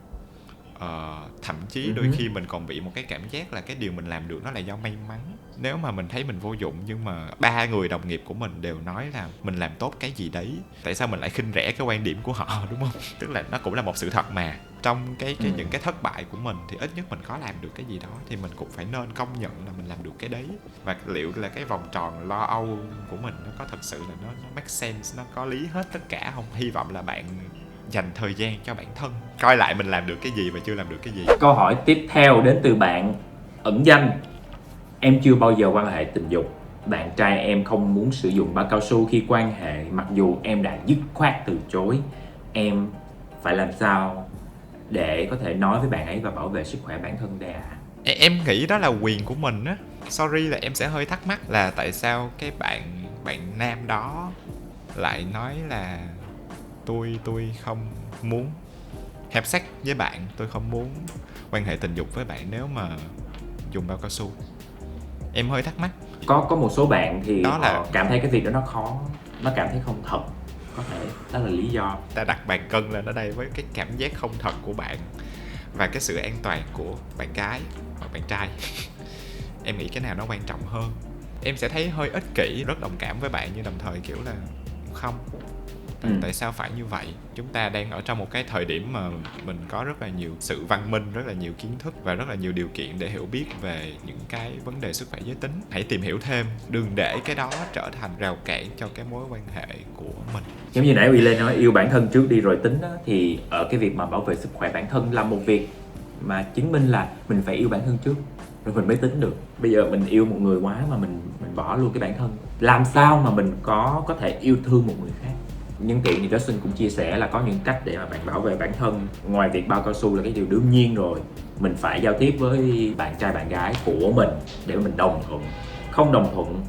thậm chí đôi khi mình còn bị một cái cảm giác là cái điều mình làm được nó là do may mắn. Nếu mà mình thấy mình vô dụng nhưng mà 3 người đồng nghiệp của mình đều nói là mình làm tốt cái gì đấy, tại sao mình lại khinh rẻ cái quan điểm của họ, đúng không? Tức là nó cũng là một sự thật mà. Trong những cái thất bại của mình thì ít nhất mình có làm được cái gì đó thì mình cũng phải nên công nhận là mình làm được cái đấy. Và liệu là cái vòng tròn lo âu của mình nó có thật sự là nó make sense, nó có lý hết tất cả không? Hy vọng là bạn dành thời gian cho bản thân, coi lại mình làm được cái gì và chưa làm được cái gì. Câu hỏi tiếp theo đến từ bạn ẩn danh. Em chưa bao giờ quan hệ tình dục. Bạn trai em không muốn sử dụng bao cao su khi quan hệ, mặc dù em đã dứt khoát từ chối. Em phải làm sao để có thể nói với bạn ấy và bảo vệ sức khỏe bản thân đây ạ? Em nghĩ đó là quyền của mình á. Sorry là em sẽ hơi thắc mắc là tại sao cái bạn nam đó lại nói là tôi không muốn have sex với bạn, tôi không muốn quan hệ tình dục với bạn nếu mà dùng bao cao su. Em hơi thắc mắc. Có một số bạn thì đó là họ cảm thấy cái việc đó nó khó, nó cảm thấy không thật, có thể đó là lý do. Ta đặt bàn cân lên ở đây với cái cảm giác không thật của bạn và cái sự an toàn của bạn gái hoặc bạn trai. Em nghĩ cái nào nó quan trọng hơn. Em sẽ thấy hơi ích kỷ, rất đồng cảm với bạn, nhưng đồng thời kiểu là không, tại sao phải như vậy? Chúng ta đang ở trong một cái thời điểm mà mình có rất là nhiều sự văn minh, rất là nhiều kiến thức và rất là nhiều điều kiện để hiểu biết về những cái vấn đề sức khỏe giới tính. Hãy tìm hiểu thêm, đừng để cái đó trở thành rào cản cho cái mối quan hệ của mình. Giống như nãy Uy Lê nói yêu bản thân trước đi rồi tính đó, thì ở cái việc mà bảo vệ sức khỏe bản thân là một việc mà chứng minh là mình phải yêu bản thân trước rồi mình mới tính được. Bây giờ mình yêu một người quá mà mình bỏ luôn cái bản thân, làm sao mà mình có thể yêu thương một người khác? Nhân tiện thì Justin cũng chia sẻ là có những cách để mà bạn bảo vệ bản thân. Ngoài việc bao cao su là cái điều đương nhiên rồi, mình phải giao tiếp với bạn trai bạn gái của mình để mình đồng thuận. Không đồng thuận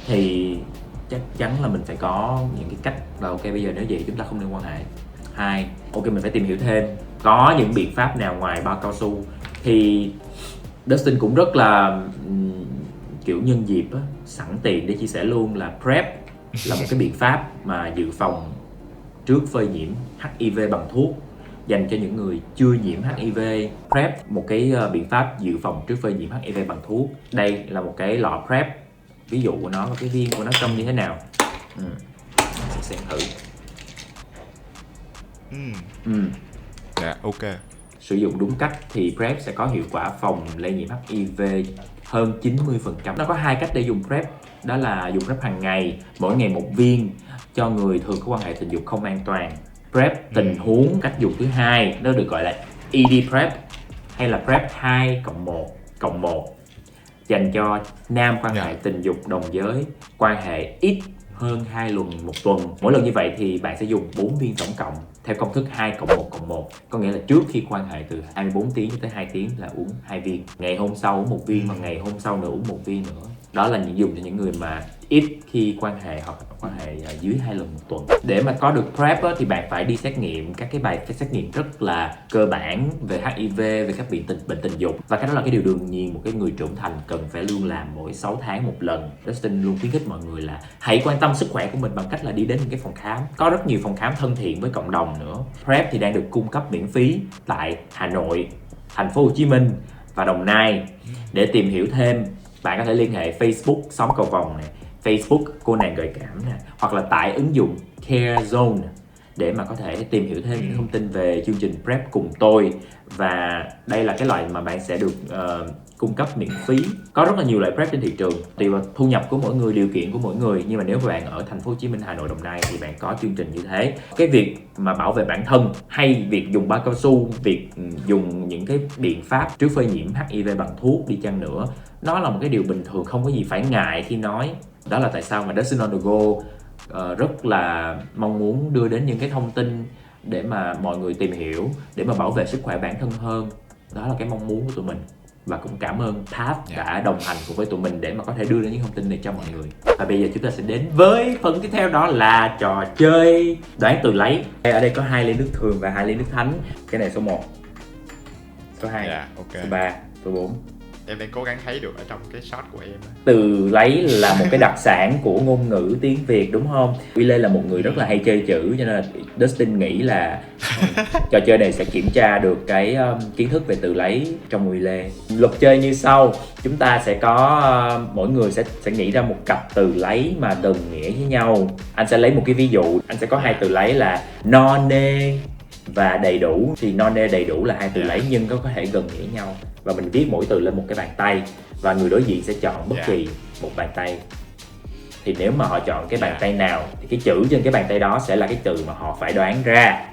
thì chắc chắn là mình phải có những cái cách là ok, bây giờ nếu vậy chúng ta không nên quan hệ. Hai, ok, mình phải tìm hiểu thêm có những biện pháp nào ngoài bao cao su. Thì Dustin cũng rất là kiểu nhân dịp á, sẵn tiền để chia sẻ luôn là PrEP là một cái biện pháp mà dự phòng trước phơi nhiễm HIV bằng thuốc dành cho những người chưa nhiễm HIV. PrEP, một cái biện pháp dự phòng trước phơi nhiễm HIV bằng thuốc. Đây là một cái lọ PrEP, ví dụ của nó và cái viên của nó trông như thế nào. Sẽ xem thử. Dạ, ok. Sử dụng đúng cách thì PrEP sẽ có hiệu quả phòng lây nhiễm HIV hơn 90%. Nó có hai cách để dùng PrEP, đó là dùng PrEP hàng ngày, mỗi ngày một viên cho người thường có quan hệ tình dục không an toàn. PrEP tình huống cách dùng thứ hai, nó được gọi là ED PrEP hay là PrEP 2+1+1, dành cho nam quan hệ tình dục đồng giới quan hệ ít hơn 2 lần một tuần. Mỗi lần như vậy thì bạn sẽ dùng 4 viên tổng cộng theo công thức 2+1+1, có nghĩa là trước khi quan hệ từ 24 tiếng tới 2 tiếng là uống 2 viên, ngày hôm sau uống 1 viên và ngày hôm sau nữa uống 1 viên nữa. Đó là dùng cho những người mà ít khi quan hệ hoặc quan hệ dưới 2 lần một tuần. Để mà có được PrEP thì bạn phải đi xét nghiệm các cái bài xét nghiệm rất là cơ bản về HIV, về các bệnh tình dục, và cái đó là cái điều đương nhiên một cái người trưởng thành cần phải luôn làm mỗi 6 tháng một lần. Dustin luôn khuyến khích mọi người là hãy quan tâm sức khỏe của mình bằng cách là đi đến những cái phòng khám. Có rất nhiều phòng khám thân thiện với cộng đồng nữa. PrEP thì đang được cung cấp miễn phí tại Hà Nội, Thành phố Hồ Chí Minh và Đồng Nai. Để tìm hiểu thêm, bạn có thể liên hệ Facebook Xóm Cầu Vồng này, Facebook Cô Nàng Gợi Cảm nè, hoặc là tải ứng dụng Care Zone để mà có thể tìm hiểu thêm những thông tin về chương trình PrEP cùng tôi. Và đây là cái loại mà bạn sẽ được cung cấp miễn phí. Có rất là nhiều loại PrEP trên thị trường, tùy vào thu nhập của mỗi người, điều kiện của mỗi người. Nhưng mà nếu bạn ở Thành phố Hồ Chí Minh, Hà Nội, Đồng Nai thì bạn có chương trình như thế. Cái việc mà bảo vệ bản thân hay việc dùng bao cao su, việc dùng những cái biện pháp trước phơi nhiễm HIV bằng thuốc đi chăng nữa, nó là một cái điều bình thường, không có gì phải ngại khi nói. Đó là tại sao mà Dustin on the go rất là mong muốn đưa đến những cái thông tin để mà mọi người tìm hiểu, để mà bảo vệ sức khỏe bản thân hơn. Đó là cái mong muốn của tụi mình. Và cũng cảm ơn Tháp đã đồng hành cùng với tụi mình để mà có thể đưa đến những thông tin này cho mọi người. Và bây giờ chúng ta sẽ đến với phần tiếp theo, đó là trò chơi đoán từ lấy. Ở đây có 2 ly nước thường và 2 ly nước thánh. Cái này số 1, số 2, okay. số 3, số 4. Em đang cố gắng thấy được ở trong cái shot của em đó. Từ lấy là một cái đặc sản của ngôn ngữ tiếng Việt đúng không? Uy Lê là một người rất là hay chơi chữ, cho nên là Dustin nghĩ là trò chơi này sẽ kiểm tra được cái kiến thức về từ lấy trong Uy Lê. Luật chơi như sau, chúng ta sẽ có mỗi người sẽ nghĩ ra một cặp từ lấy mà đồng nghĩa với nhau. Anh sẽ lấy một cái ví dụ, anh sẽ có hai từ lấy là no nê và đầy đủ. Thì no nê đầy đủ là hai từ lấy nhưng có thể gần nghĩa nhau. Và mình viết mỗi từ lên một cái bàn tay và người đối diện sẽ chọn bất kỳ một bàn tay. Thì nếu mà họ chọn cái bàn tay nào thì cái chữ trên cái bàn tay đó sẽ là cái từ mà họ phải đoán ra.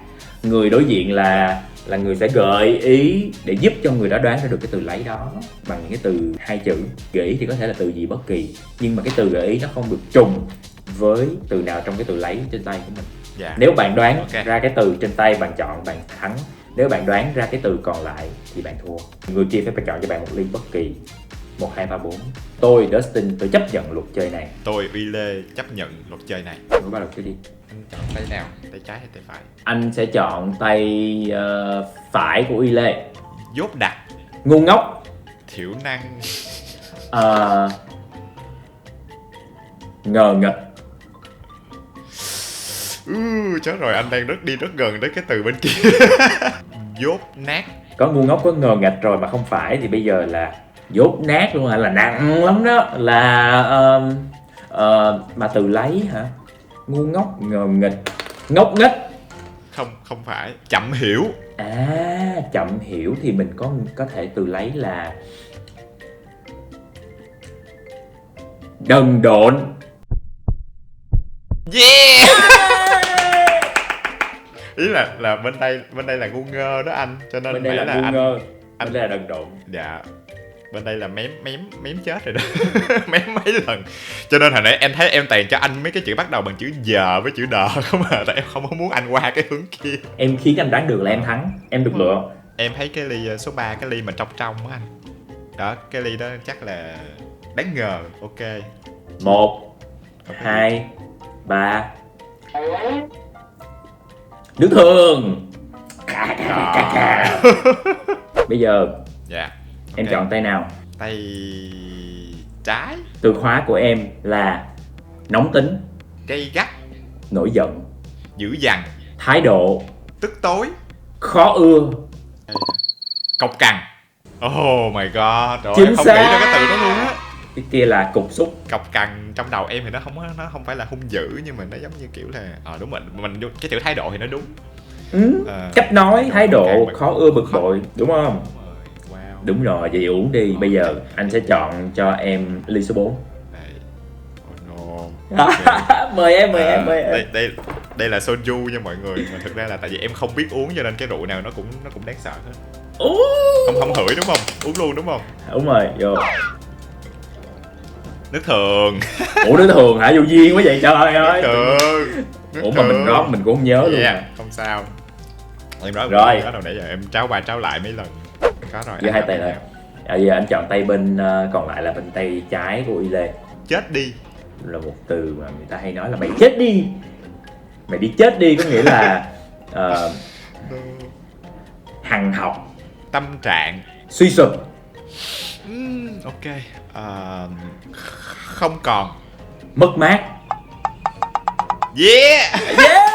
Người đối diện là người sẽ gợi ý để giúp cho người đó đoán ra được cái từ lấy đó bằng những cái từ hai chữ. Gợi ý thì có thể là từ gì bất kỳ, nhưng mà cái từ gợi ý nó không được trùng với từ nào trong cái từ lấy trên tay của mình. Nếu bạn đoán ra cái từ trên tay bạn chọn, bạn thắng. Nếu bạn đoán ra cái từ còn lại thì bạn thua. Người kia phải chọn cho bạn một ly bất kỳ 1, 2, 3, 4. Tôi Dustin, tôi chấp nhận luật chơi này. Tôi Uy Lê chấp nhận luật chơi này. Tôi bắt đầu chơi đi. Anh chọn tay nào? Tay trái hay tay phải? Anh sẽ chọn tay phải của Uy Lê. Dốt đặt. Ngu ngốc. Thiểu năng. Ngờ nghịch. Chết rồi, anh đang đi rất gần đến cái từ bên kia. Dốt nát. Có ngu ngốc, có ngờ nghịch rồi mà không phải thì bây giờ là dốt nát luôn hả? Là nặng lắm đó. Là mà từ lấy hả? Ngu ngốc, ngờ nghịch, ngốc nghếch. Không phải. Chậm hiểu. Chậm hiểu thì mình có thể từ lấy là đần độn. Yeah. Ý là bên đây là ngu ngơ đó anh, cho nên bên đây là ngu ngơ, bên đây là đần độn. Dạ. Bên đây là mém chết rồi đó. Mém mấy lần. Cho nên hồi nãy em thấy em toàn cho anh mấy cái chữ bắt đầu bằng chữ giờ với chữ đờ không à, tại em không có muốn anh qua cái hướng kia. Em khiến anh đoán được là em thắng, em được lựa. Em thấy cái ly số 3, cái ly mà trong á anh. Đó, cái ly đó chắc là đáng ngờ. Ok. 1, 2, 3. Nước thường. Bây giờ em chọn tay nào? Tay trái. Từ khóa của em là nóng tính, Gay gắt, nổi giận, dữ dằn, thái độ, tức tối, khó ưa, cộc cằn. Oh my god, trời ơi, chính không xác. nghĩ ra cái từ đó luôn á. Cái kia là cục xúc. Cộc cằn trong đầu em thì nó không phải là hung dữ, nhưng mà nó giống như kiểu là đúng rồi, mình cái chữ thái độ thì nó đúng. Cách nói, thái độ, mà khó ưa, bực bội, đúng không? Wow. Đúng rồi, vậy uống đi. Bây giờ anh sẽ chọn cho em ly số 4. No. Mời em. Đây là soju nha mọi người, mà thực ra là tại vì em không biết uống cho nên cái rượu nào nó cũng đáng sợ hết. Không hửi đúng không? Uống luôn đúng không? Đúng rồi, vô. Nước thường. Ủa nước thường hả? Vô duyên quá vậy trời ơi. Nước Ủa mà mình rót mình cũng không nhớ luôn. Không sao. Em rót rồi. Bắt đầu nãy giờ em tráo qua tráo lại mấy lần. Có rồi. Giờ hai tay rồi. Giờ anh chọn tay bên còn lại là bên tay trái của Uy Lê. Chết đi. Là một từ mà người ta hay nói là mày chết đi. Mày đi chết đi có nghĩa là hằng học, tâm trạng, suy sụp. Ok. Không còn, mất mát. Yeah. Yeah.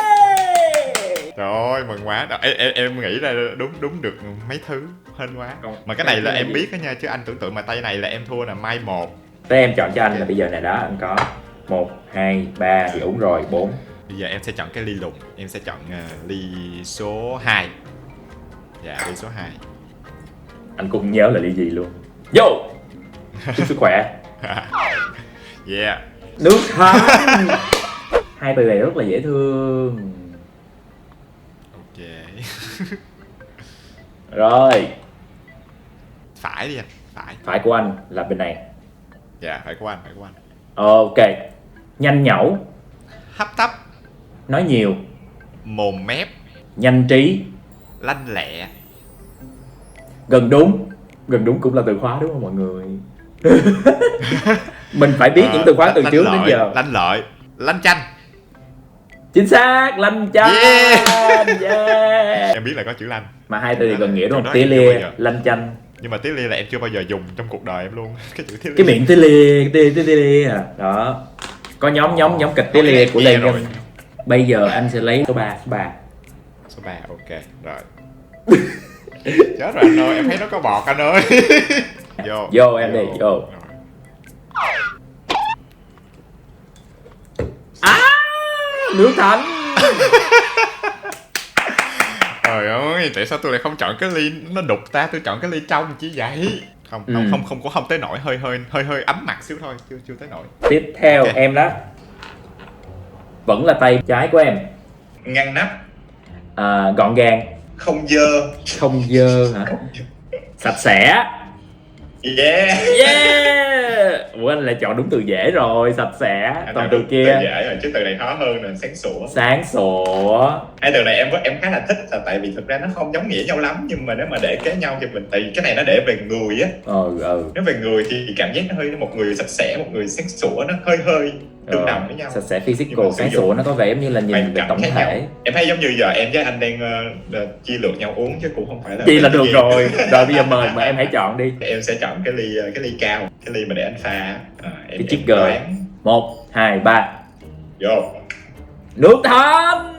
Trời ơi mừng quá. Em nghĩ ra đúng được mấy thứ, hên quá. Mà cái này là em biết đó nha, chứ anh tưởng tượng mà tay này là em thua là mai 1. Thế em chọn cho anh là bây giờ này đó, anh có 1, 2, 3 thì uống rồi, 4. Bây giờ em sẽ chọn cái ly lục, em sẽ chọn ly số 2. Dạ, ly số 2. Anh cũng nhớ là ly gì luôn. Vô. Chúc sức khỏe. Yeah. Nước Thái. Hai từ này rất là dễ thương. Ok. Rồi. Phải đi anh, Phải của anh là bên này. Dạ, phải của anh. Ok. Nhanh nhẩu, Hấp tấp, nói nhiều, mồm mép, nhanh trí, lanh lẹ. gần đúng. Gần đúng cũng là từ khóa đúng không mọi người? Mình phải biết những từ khóa từ trước đến giờ. Lanh lợi, lanh chanh. Chính xác, lanh chanh. Yeah. Yeah. Em biết là có chữ lanh. Mà hai từ thì gần nghĩa đúng không? Đó Tía chưa lia, bao giờ. lanh chanh. Nhưng mà tí lia là em chưa bao giờ dùng trong cuộc đời em luôn. Cái chữ tí lia. Cái miệng tí lia à. Đó. Có nhóm kịch tí lia của Lê Nhân. Bây giờ anh sẽ lấy số 3. Số 3, ok, rồi. Chết rồi anh ơi, em thấy nó có bọt anh ơi. Vô em đi, vô. Nước thánh. Trời ơi, tại sao tôi lại không chọn cái ly nó đục ta, tôi chọn cái ly trong chứ vậy? Không tới nổi, hơi ấm mặt xíu thôi, chưa tới nổi. Tiếp theo okay. Em đó. Vẫn là tay trái của em. Ngăn nắp. Gọn gàng. Không dơ. Không dơ hả? Sạch sẽ. Yeah. Ủa anh lại chọn đúng từ dễ rồi, sạch sẽ. Còn từ kia từ dễ rồi, chứ từ này khó hơn là sáng sủa. Sáng sủa. Hai từ này em khá là thích, là tại vì thực ra nó không giống nghĩa nhau lắm, nhưng mà nếu mà để kế nhau thì mình, tại vì cái này nó để về người á. Nếu về người thì cảm giác nó hơi, một người sạch sẽ, một người sáng sủa, nó hơi tương đồng với nhau. Sạch sẽ physical, sáng sủa nó có vẻ như là nhìn về tổng thể. Em thấy giống như giờ em với anh đang chia lượt nhau uống chứ cũng không phải là chi là được rồi. Rồi bây giờ mời mà em hãy chọn đi. Em sẽ chọn cái ly cao, cái ly mà để anh pha. Cái trigger. 1, 2, 3. Vô. Nước thánh.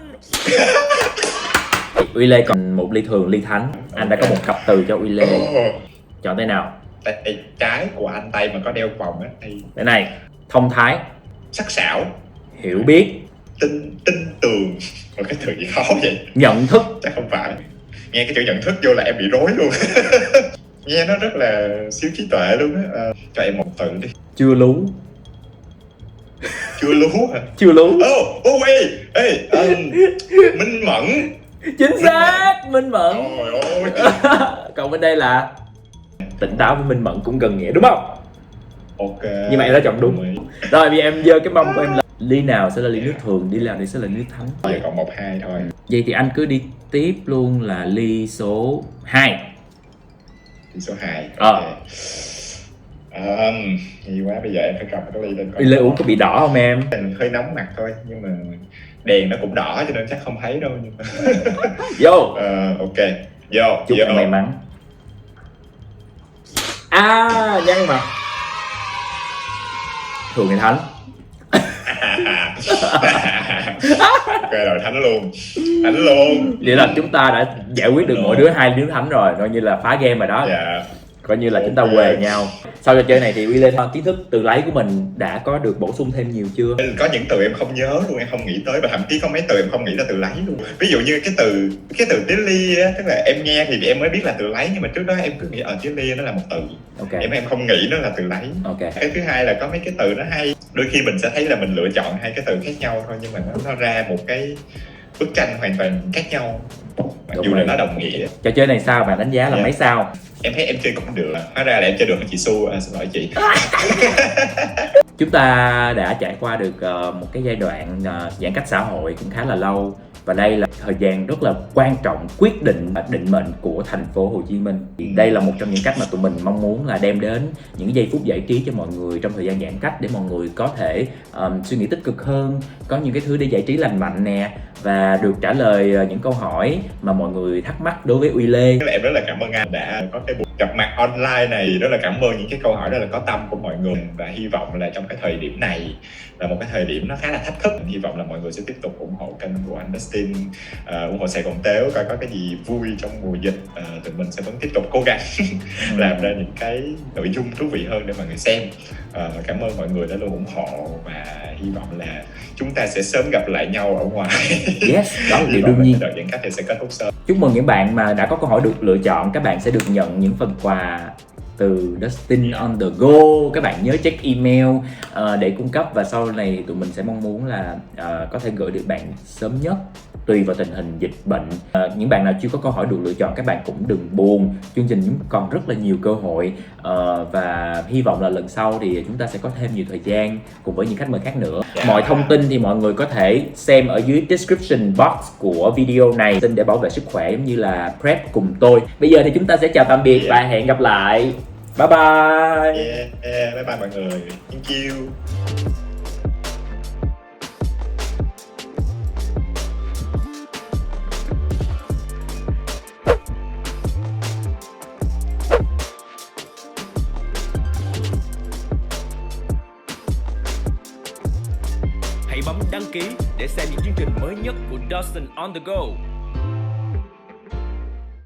Uy Lê còn một ly thường, ly thánh. Anh đã có một cặp từ cho Uy Lê. Chọn tay nào? Tay trái của anh, tay mà có đeo vòng á. Cái này. Thông thái. Sắc sảo. Hiểu biết. Tin tường. Một cái từ gì khó vậy? Nhận thức. Chắc không phải. Nghe cái chữ nhận thức vô là em bị rối luôn. Nghe nó rất là siêu trí tuệ luôn á. Cho em một từ đi. Chưa lú. Chưa lú hả? Chưa lú. Minh mẫn. Chính xác, minh mẫn. Trời ơi. Còn bên đây là tỉnh táo với minh mẫn cũng gần nghĩa đúng không? Ok. Nhưng mà em đã chọn đúng. Rồi bây giờ em giơ cái mông của em là ly nào sẽ là ly nước thường, ly nào thì sẽ là nước thánh. Giờ còn 1, 2 thôi. Vậy thì anh cứ đi tiếp luôn là ly số 2. Ly số 2. Nhiều quá, bây giờ em phải cầm cái ly lên. Ly uống có bị đỏ không em? Hơi nóng mặt thôi, nhưng mà đèn nó cũng đỏ cho nên chắc không thấy đâu. Nhưng mà... Vô. Ok. Vô. Chúc em may mắn. Nhăn mặt. Thường thì thánh. Ok rồi, thánh luôn. Vậy là chúng ta đã giải quyết được mỗi đứa 2 đứa thánh rồi, coi như là phá game rồi đó. Dạ. Coi như là chúng ta huề nhau. Sau trò chơi này thì Uy Lê kiến thức từ lấy của mình đã có được bổ sung thêm nhiều chưa? Có những từ em không nhớ luôn, em không nghĩ tới, và thậm chí có mấy từ em không nghĩ là từ lấy luôn. Ví dụ như cái từ tí ly á, tức là em nghe thì em mới biết là từ lấy, nhưng mà trước đó em cứ nghĩ tí ly nó là một từ. Okay. Em không nghĩ nó là từ lấy. Okay. Cái thứ hai là có mấy cái từ nó hay, đôi khi mình sẽ thấy là mình lựa chọn 2 cái từ khác nhau thôi, nhưng mà nó ra một cái bức tranh hoàn toàn khác nhau, mặc dù là nó đồng nghĩa. Trò chơi này sao bạn đánh giá là mấy sao? Em thấy em chơi cũng được. Hóa ra là em chơi được với chị Su. Xin lỗi chị. Chúng ta đã trải qua được một cái giai đoạn giãn cách xã hội cũng khá là lâu, và đây là thời gian rất là quan trọng, quyết định định mệnh của thành phố Hồ Chí Minh. Thì đây là một trong những cách mà tụi mình mong muốn là đem đến những giây phút giải trí cho mọi người trong thời gian giãn cách, để mọi người có thể suy nghĩ tích cực hơn, có những cái thứ để giải trí lành mạnh nè, và được trả lời những câu hỏi mà mọi người thắc mắc đối với Uy Lê. Em rất là cảm ơn anh đã có cái buổi gặp mặt online này, rất là cảm ơn những cái câu hỏi rất là có tâm của mọi người, và hy vọng là trong cái thời điểm này là một cái thời điểm nó khá là thách thức, hy vọng là mọi người sẽ tiếp tục ủng hộ kênh của anh Dustin, ủng hộ Sài Gòn Tếu, coi có cái gì vui trong mùa dịch. Tụi mình sẽ vẫn tiếp tục cố gắng làm ra những cái nội dung thú vị hơn để mọi người xem. Cảm ơn mọi người đã luôn ủng hộ, và hy vọng là chúng ta sẽ sớm gặp lại nhau ở ngoài. Yes, đó là điều đương nhiên. Đợt giãn cách thì sẽ kết thúc sớm. Chúc mừng những bạn mà đã có câu hỏi được lựa chọn. Các bạn sẽ được nhận những phần quà từ Dustin on the go. Các bạn nhớ check email để cung cấp, và sau này tụi mình sẽ mong muốn là có thể gửi được bạn sớm nhất tùy vào tình hình dịch bệnh. Những bạn nào chưa có câu hỏi được lựa chọn, các bạn cũng đừng buồn, chương trình còn rất là nhiều cơ hội, và hy vọng là lần sau thì chúng ta sẽ có thêm nhiều thời gian cùng với những khách mời khác nữa. Mọi thông tin thì mọi người có thể xem ở dưới description box của video này, để bảo vệ sức khỏe giống như là prep cùng tôi. Bây giờ thì chúng ta sẽ chào tạm biệt và hẹn gặp lại. Bye bye. Bye bye mọi người. Thank you. bấm đăng ký để xem những chương trình mới nhất của Dawson on the go.